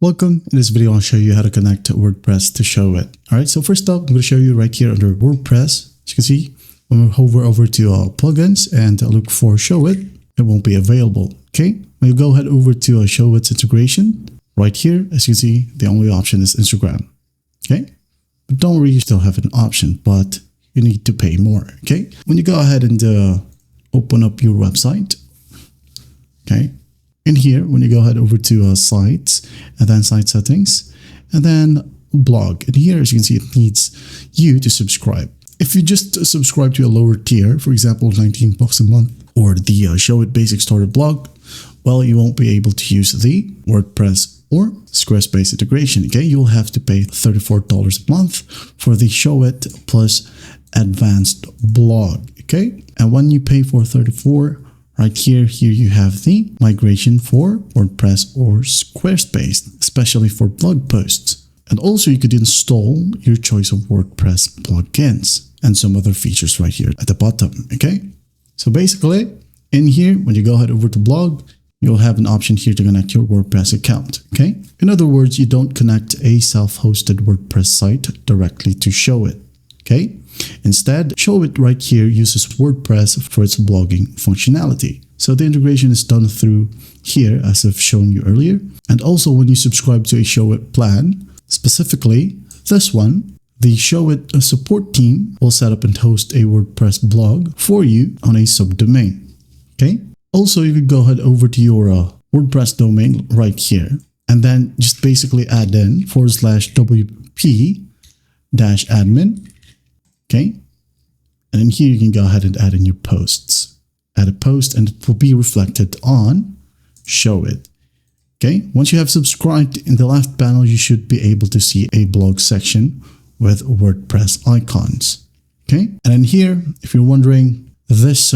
Welcome. In this video, I'll show you how to connect WordPress to Showit. Alright, so first up, I'm going to show you right here under WordPress. As you can see, when we hover over to plugins and look for Showit, it won't be available. Okay, when you go ahead over to Showit's integration, right here, as you can see, the only option is Instagram. Okay, but don't worry, you still have an option, but you need to pay more. Okay, when you go ahead and open up your website, okay, in here, when you go ahead over to sites and then site settings and then blog, and here, as you can see, it needs you to subscribe. If you just subscribe to a lower tier, for example, 19 bucks a month, or the Showit Basic Starter blog, well, you won't be able to use the WordPress or Squarespace integration. Okay, you will have to pay $34 a month for the Showit plus advanced blog. Okay, and when you pay for $34, right here you have the migration for WordPress or Squarespace, especially for blog posts. And also you could install your choice of WordPress plugins and some other features right here at the bottom. Okay, so basically in here, when you go ahead over to blog, you'll have an option here to connect your WordPress account. Okay, in other words, you don't connect a self-hosted WordPress site directly to Showit. Okay, instead, Showit right here uses WordPress for its blogging functionality. So the integration is done through here, as I've shown you earlier. And also when you subscribe to a Showit plan, specifically this one, the Showit support team will set up and host a WordPress blog for you on a subdomain. Okay. Also, you could go ahead over to your WordPress domain right here, and then just basically add in /wp-admin. Okay, and in here you can go ahead and add in your posts. Add a post and it will be reflected on Showit. Okay, once you have subscribed, in the left panel you should be able to see a blog section with WordPress icons. Okay, and in here, if you're wondering, this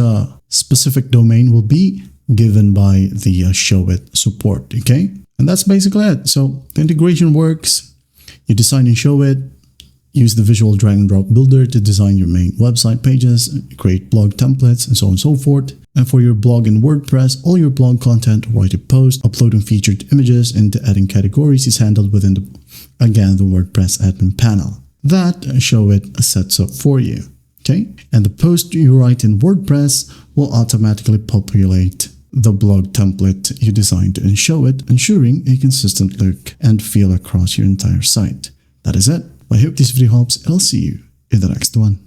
specific domain will be given by the Showit support. Okay, and that's basically it. So the integration works. You design in Showit. Use the visual drag and drop builder to design your main website pages, create blog templates, and so on and so forth. And for your blog in WordPress, all your blog content, write a post, uploading featured images, and adding categories is handled within the WordPress admin panel. That Showit sets up for you. Okay, and the post you write in WordPress will automatically populate the blog template you designed in Showit, ensuring a consistent look and feel across your entire site. That is it. I hope this video helps, and I'll see you in the next one.